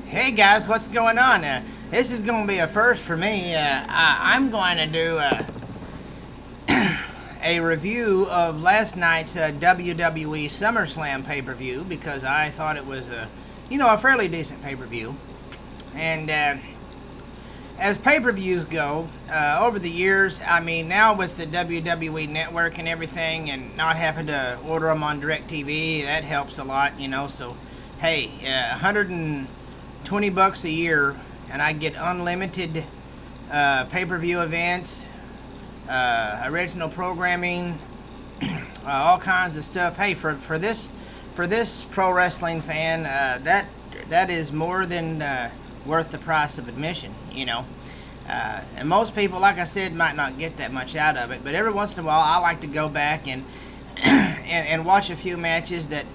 Hey guys, what's going on? This is going to be a first for me. I'm going to do a review of last night's WWE SummerSlam pay-per-view because I thought it was a fairly decent pay-per-view. And as pay-per-views go, over the years, I mean, now with the WWE Network and everything, and not having to order them on DirecTV, that helps a lot, So, hey, $120 a year, and I get unlimited pay-per-view events, original programming, all kinds of stuff. Hey, for this pro wrestling fan, that is more than worth the price of admission. And most people, like I said, might not get that much out of it, but every once in a while I like to go back and and watch a few matches that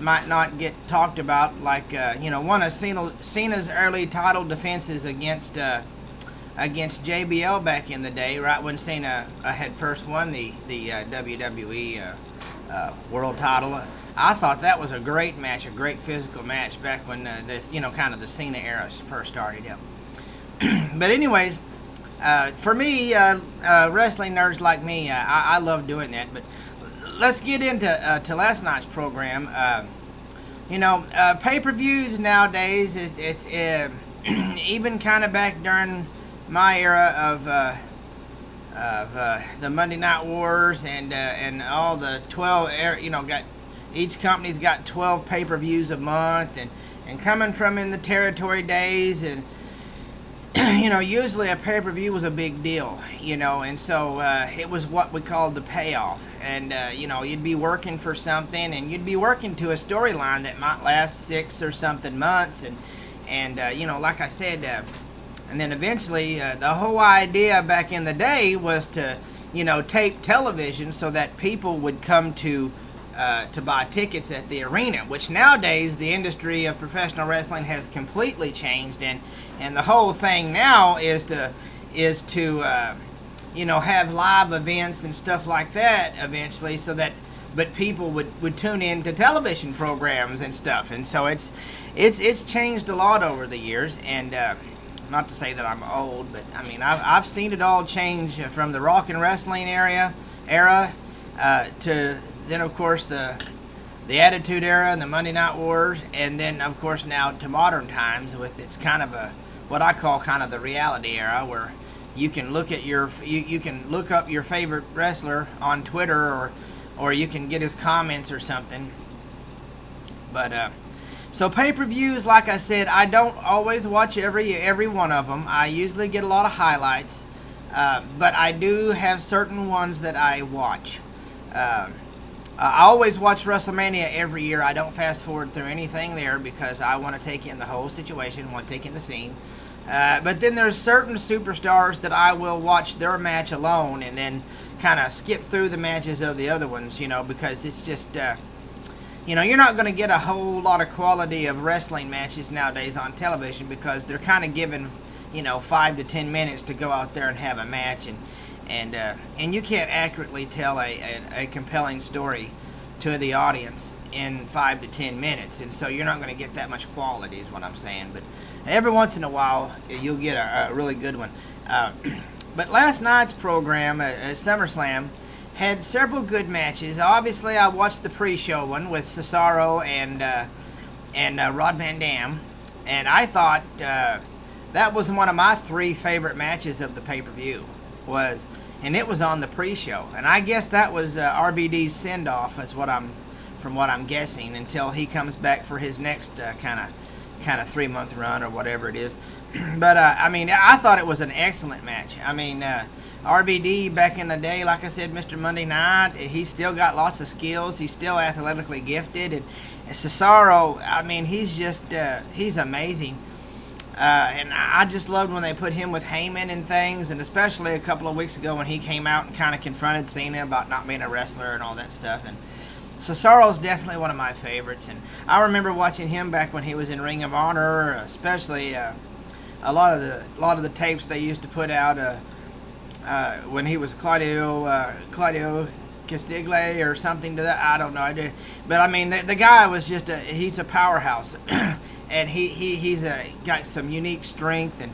might not get talked about, like one of Cena's early title defenses against JBL back in the day, right when Cena had first won the WWE world title. I thought that was a great match, a great physical match back when kind of the Cena era first started. Yeah. But anyways, for me, wrestling nerds like me, I love doing that. But let's get into to last night's program. Pay-per-views nowadays, it's even kind of back during my era of the Monday Night Wars and all the 12 got each company's got 12 pay-per-views a month, and coming from in the territory days, and usually a pay-per-view was a big deal, and so it was what we called the payoff. And you'd be working for something, and you'd be working to a storyline that might last 6 or something months, and like I said, and then eventually the whole idea back in the day was to tape television so that people would come to buy tickets at the arena, which nowadays the industry of professional wrestling has completely changed, and the whole thing now is to have live events and stuff like that eventually, but people would tune in to television programs and stuff, and so it's changed a lot over the years. And not to say that I'm old, but I mean I've seen it all change from the rock and wrestling era to then of course the Attitude Era and the Monday Night Wars, and then of course now to modern times with it's kind of what I call kind of the reality era, where you can look at you can look up your favorite wrestler on Twitter, or you can get his comments or something. But so pay-per-views, like I said, I don't always watch every one of them. I usually get a lot of highlights, but I do have certain ones that I watch. I always watch WrestleMania every year. I don't fast forward through anything there because I want to take in the whole situation, want to take in the scene. But then there's certain superstars that I will watch their match alone and then kind of skip through the matches of the other ones, because it's just, you're not going to get a whole lot of quality of wrestling matches nowadays on television because they're kind of given, 5 to 10 minutes to go out there and have a match, and you can't accurately tell a compelling story to the audience in 5 to 10 minutes, and so you're not going to get that much quality is what I'm saying. But every once in a while you'll get a really good one. But last night's program at SummerSlam had several good matches. Obviously I watched the pre-show one with Cesaro and Rod Van Dam, and I thought that was one of my 3 favorite matches of the pay-per-view. And it was on the pre-show, and I guess that was RVD's send-off, from what I'm guessing, until he comes back for his next kind of 3-month run or whatever it is. But I thought it was an excellent match. RVD back in the day, like I said, Mr. Monday Night, he's still got lots of skills. He's still athletically gifted, and Cesaro, he's just he's amazing. And I just loved when they put him with Heyman and things, and especially a couple of weeks ago when he came out and kind of confronted Cena about not being a wrestler and all that stuff. And Cesaro's definitely one of my favorites, and I remember watching him back when he was in Ring of Honor, especially a lot of the tapes they used to put out when he was Claudio Castiglione or something to that. I don't know. But I mean, the guy was just he's a powerhouse, and he's got some unique strength, and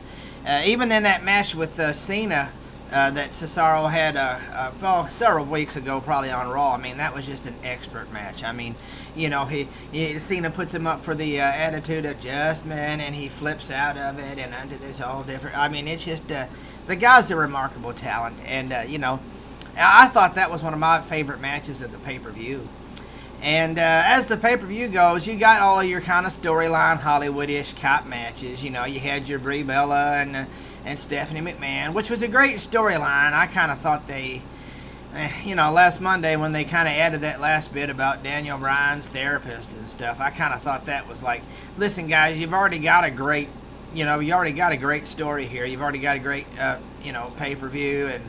even in that match with Cena. That Cesaro had several weeks ago, probably on Raw. I mean, that was just an expert match. I mean, you know, Cena puts him up for the Attitude Adjustment, and he flips out of it and onto this whole different. I mean, it's just the guy's a remarkable talent, and you know, I thought that was one of my favorite matches of the pay-per-view. And as the pay-per-view goes, you got all of your kind of storyline Hollywood-ish cop matches. You know, you had your Brie Bella and Stephanie McMahon, which was a great storyline. I kind of thought they, you know, last Monday when they kind of added that last bit about Daniel Bryan's therapist and stuff, I kind of thought that was like, listen, guys, you've already got a great, you know, you already got a great story here. You've already got a great, you know, pay-per-view. And,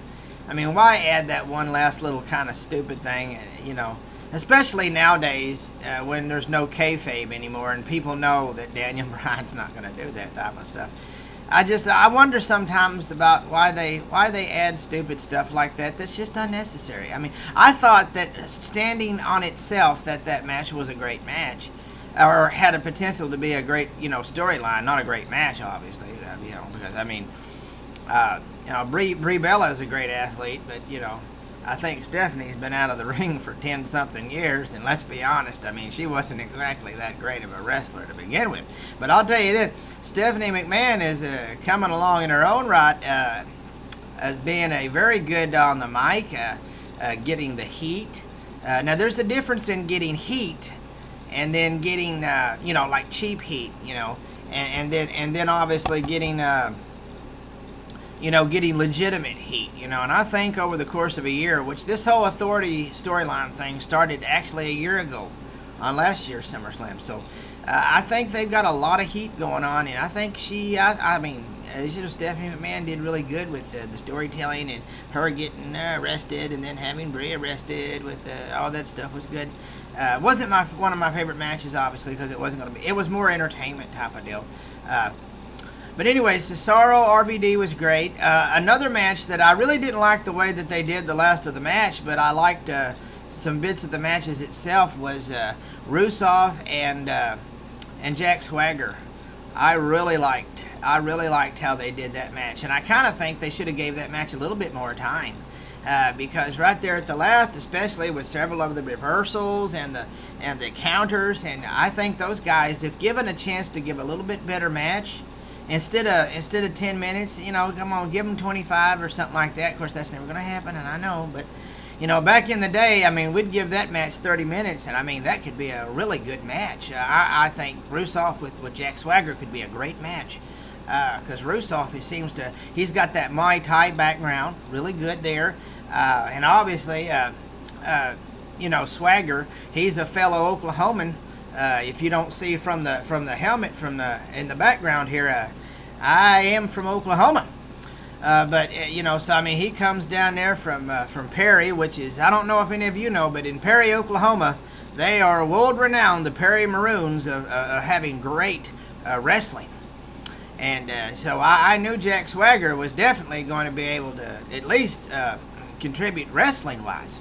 I mean, why add that one last little kind of stupid thing, you know, especially nowadays when there's no kayfabe anymore and people know that Daniel Bryan's not going to do that type of stuff. I wonder sometimes about why they add stupid stuff like that. That's just unnecessary. I mean, I thought that standing on itself that match was a great match, or had a potential to be a great, you know, storyline. Not a great match, obviously, you know, because I mean, you know, Brie Bella is a great athlete, but you know, I think Stephanie's been out of the ring for 10-something years, and let's be honest, I mean, she wasn't exactly that great of a wrestler to begin with. But I'll tell you this, Stephanie McMahon is coming along in her own right as being a very good on the mic, getting the heat. Now, there's a difference in getting heat and then getting, you know, like cheap heat, you know, and then obviously getting... you know, getting legitimate heat, you know, and I think over the course of a year, which this whole authority storyline thing started actually a year ago on last year's SummerSlam, so I think they've got a lot of heat going on, and I think I mean, Stephanie McMahon did really good with the storytelling, and her getting arrested and then having Brie arrested with all that stuff was good. Wasn't one of my favorite matches, obviously, because it wasn't going to be, it was more entertainment type of deal. But anyway, Cesaro RVD was great. Another match that I really didn't like the way that they did the last of the match, but I liked some bits of the matches itself was Rusev and Jack Swagger. I really liked how they did that match, and I kind of think they should have gave that match a little bit more time. Because right there at the last, especially with several of the reversals and the counters, and I think those guys, if given a chance to give a little bit better match, instead of 10 minutes, you know, come on, give them 25 or something like that. Of course, that's never going to happen, and I know, but, you know, back in the day, I mean, we'd give that match 30 minutes, and, I mean, that could be a really good match. I think Rusev with Jack Swagger could be a great match, because Rusev, he's got that Muay Thai background, really good there, and obviously, you know, Swagger, he's a fellow Oklahoman. If you don't see from the helmet in the background here, I am from Oklahoma. But you know, so I mean, he comes down there from Perry, which is, I don't know if any of you know, but in Perry, Oklahoma, they are world renowned, the Perry Maroons, of having great wrestling. And so I knew Jack Swagger was definitely going to be able to at least contribute wrestling wise.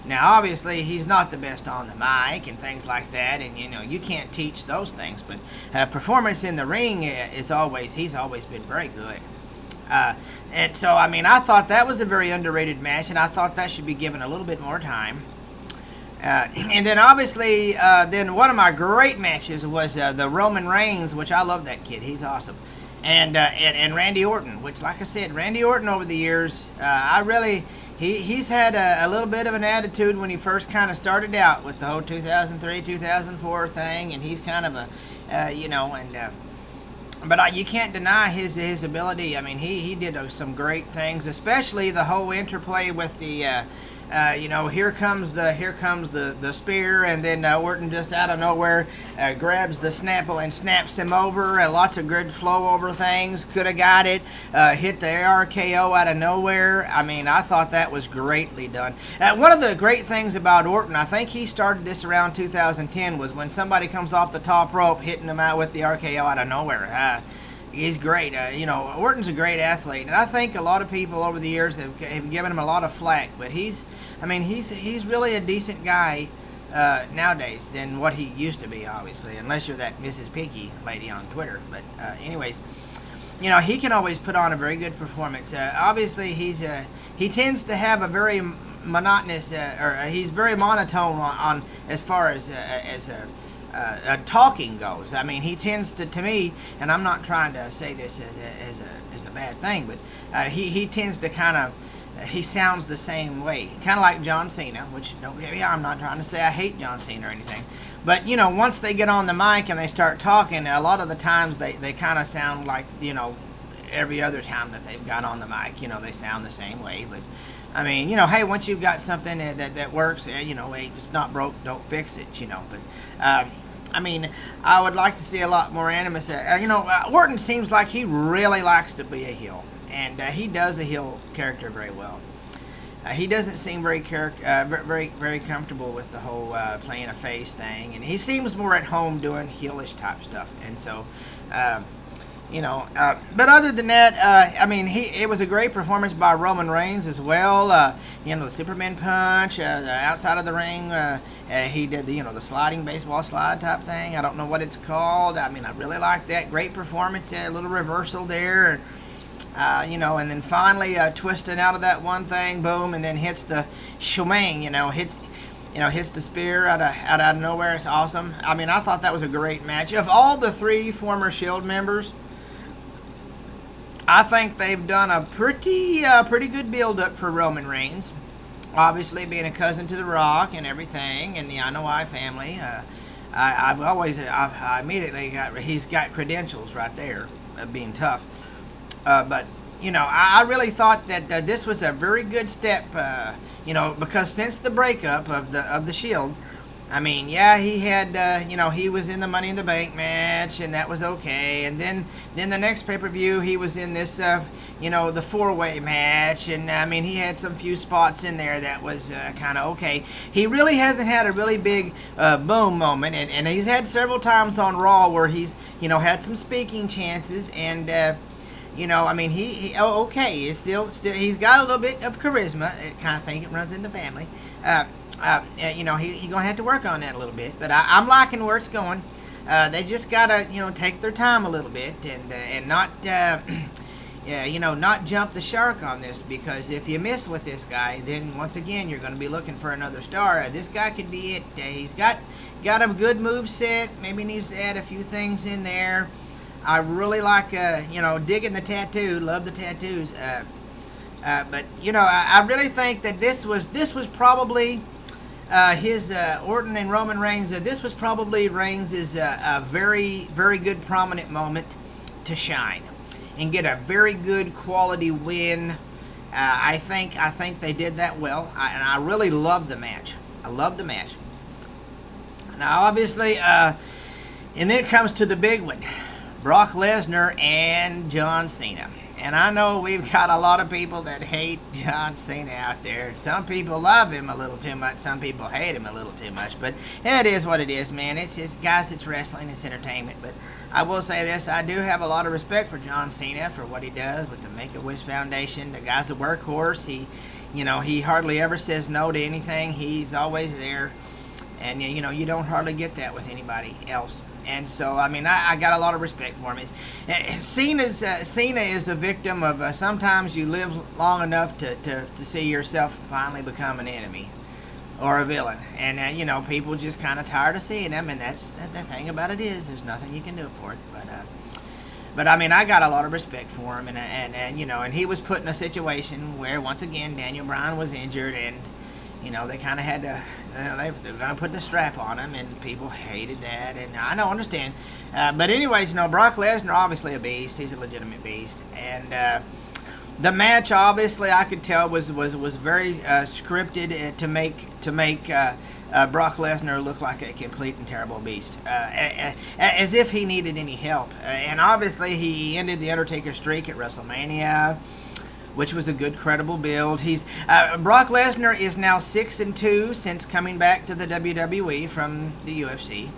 Now, obviously, he's not the best on the mic and things like that, and, you know, you can't teach those things, but performance in the ring he's always been very good. And so, I mean, I thought that was a very underrated match, and I thought that should be given a little bit more time. And then, obviously, then one of my great matches was the Roman Reigns, which I love that kid. He's awesome. And Randy Orton, which, like I said, Randy Orton over the years, He's had a little bit of an attitude when he first kind of started out with the whole 2003, 2004 thing, and he's kind of a, you know, and but you can't deny his ability. I mean, he did some great things, especially the whole interplay with the, you know, here comes the spear, and then Orton just out of nowhere grabs the Snapple and snaps him over. Lots of good flow over things. Could have got it. Hit the RKO out of nowhere. I mean, I thought that was greatly done. One of the great things about Orton, I think he started this around 2010, was when somebody comes off the top rope, hitting him out with the RKO out of nowhere. He's great. You know, Orton's a great athlete, and I think a lot of people over the years have given him a lot of flack, but he's I mean, he's really a decent guy nowadays than what he used to be, obviously, unless you're that Mrs. Piggy lady on Twitter. But anyways, you know, he can always put on a very good performance. Obviously, he tends to have a very monotonous, he's very monotone on as far as talking goes. I mean, he tends to me, and I'm not trying to say this as a bad thing, but he tends to kind of, he sounds the same way, kind of like John Cena, which I'm not trying to say I hate John Cena or anything, but you know, once they get on the mic and they start talking, a lot of the times they kind of sound like, you know, every other time that they've got on the mic, you know, they sound the same way. But I mean, you know, hey, once you've got something that works, you know, hey, if it's not broke, don't fix it, you know. But I mean, I would like to see a lot more animus. You know, Orton seems like he really likes to be a heel, and he does a heel character very well. He doesn't seem very comfortable with the whole playing a face thing, and he seems more at home doing heelish type stuff. And so, you know, but other than that, I mean, it was a great performance by Roman Reigns as well. You know, the Superman punch outside of the ring. He did the, you know, the sliding baseball slide type thing. I don't know what it's called. I mean, I really like that. Great performance. A little reversal there. You know, and then finally twisting out of that one thing, boom, and then hits the shemang. You know, hits the spear out of nowhere. It's awesome. I mean, I thought that was a great match. Of all the 3 former Shield members, I think they've done a pretty good build-up for Roman Reigns. Obviously, being a cousin to The Rock and everything, and the I Know I family. I immediately he's got credentials right there of being tough. But you know, I really thought that this was a very good step. You know, because since the breakup of the Shield, I mean, yeah, he had, you know, he was in the Money in the Bank match, and that was okay. And then the next pay-per-view, he was in this, you know, the 4-way match. And, I mean, he had some few spots in there that was kind of okay. He really hasn't had a really big boom moment. And he's had several times on Raw where he's, you know, had some speaking chances. And, you know, I mean, okay, he's still, he's got a little bit of charisma, kind of thing. It runs in the family. You know, he's going to have to work on that a little bit. But I'm liking where it's going. They just got to, you know, take their time a little bit and not, you know, not jump the shark on this. Because if you miss with this guy, then once again, you're going to be looking for another star. This guy could be it. He's got a good move set. Maybe needs to add a few things in there. I really like, you know, digging the tattoo. Love the tattoos. But, you know, I really think that this was probably his Orton and Roman Reigns. This was probably Reigns' a very, very good prominent moment to shine and get a very good quality win. I think they did that well, and I really loved the match. I loved the match. Now, obviously, and then it comes to the big one. Brock Lesnar and John Cena. And I know we've got a lot of people that hate John Cena out there. Some people love him a little too much. Some people hate him a little too much. But it is what it is, man. Guys, it's wrestling. It's entertainment. But I will say this. I do have a lot of respect for John Cena for what he does with the Make-A-Wish Foundation. The guy's a workhorse. He hardly ever says no to anything. He's always there. And, you know, you don't hardly get that with anybody else. And so, I mean, I got a lot of respect for him. Cena is a victim of sometimes you live long enough to see yourself finally become an enemy or a villain. And, you know, people just kind of tired of seeing him. And that's the thing about it is there's nothing you can do for it. But I mean, I got a lot of respect for him. And you know, and he was put in a situation where, once again, Daniel Bryan was injured. And, you know, they kind of had to... They were going to put the strap on him, and people hated that, and I don't understand. But anyways, you know, Brock Lesnar, obviously a beast. He's a legitimate beast. And the match, obviously, I could tell was very scripted to make Brock Lesnar look like a complete and terrible beast, as if he needed any help. And obviously, he ended the Undertaker streak at WrestleMania, which was a good, credible build. Brock Lesnar is now 6-2 since coming back to the WWE from the UFC,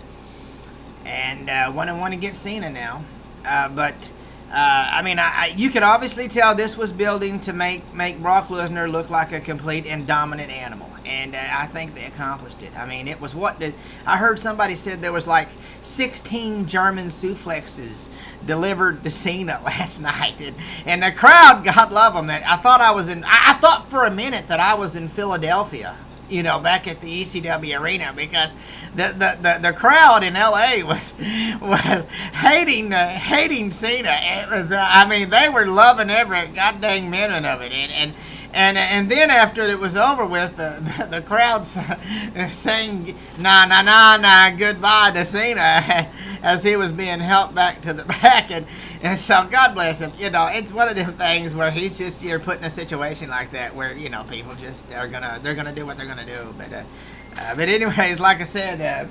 and 1-1 against Cena now. But I mean, you could obviously tell this was building to make Brock Lesnar look like a complete and dominant animal, and I think they accomplished it. I mean, it was I heard somebody said there was like 16 German suplexes delivered to Cena last night, and the crowd, God love them. I thought for a minute that I was in Philadelphia, back at the ECW arena, because the crowd in LA was hating Cena. It was they were loving every goddamn minute of it, and then after it was over with, the crowd sang nah goodbye to Cena as he was being helped back to the back, and so God bless him. It's one of them things where he's just put in a situation like that where people just they're gonna do what they're gonna do. But anyways, like I said,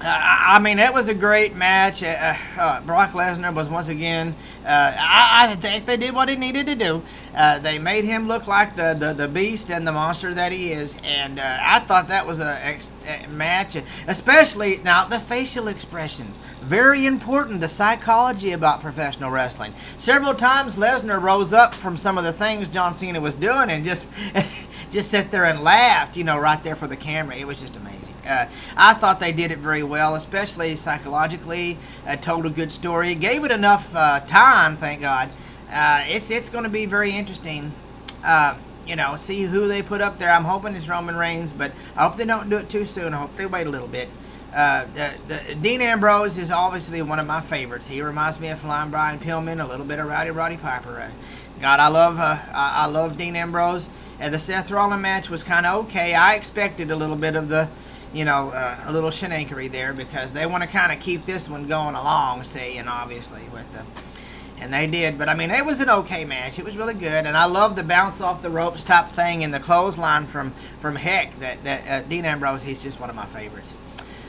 it was a great match. Brock Lesnar was once again. I think they did what he needed to do. They made him look like the beast and the monster that he is, and I thought that was a match. Especially now, the facial expressions, very important. The psychology about professional wrestling. Several times Lesnar rose up from some of the things John Cena was doing and just sat there and laughed, right there for the camera. It was just amazing. I thought they did it very well, especially psychologically. Told a good story. Gave it enough time, thank God. It's going to be very interesting. See who they put up there. I'm hoping it's Roman Reigns, but I hope they don't do it too soon. I hope they wait a little bit. Dean Ambrose is obviously one of my favorites. He reminds me of Flying Brian Pillman, a little bit of Roddy Piper. God, I love Dean Ambrose. The Seth Rollins match was kind of okay. I expected a little bit of the a little shenanigans there, because they want to kind of keep this one going along, obviously with them. And they did, but it was an okay match. It was really good, and I love the bounce off the ropes type thing and the clothesline from Heck. That Dean Ambrose, he's just one of my favorites.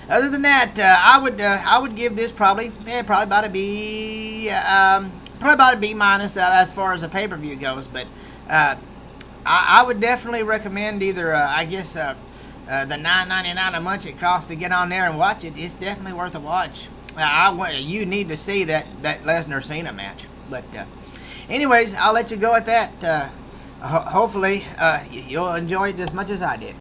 Other than that, I would give this probably about a B, minus as far as the pay-per-view goes. But I would definitely recommend either the $9.99 a month it costs to get on there and watch it. It's definitely worth a watch. You need to see that Lesnar Cena match. But anyways, I'll let you go at that. Hopefully you'll enjoy it as much as I did.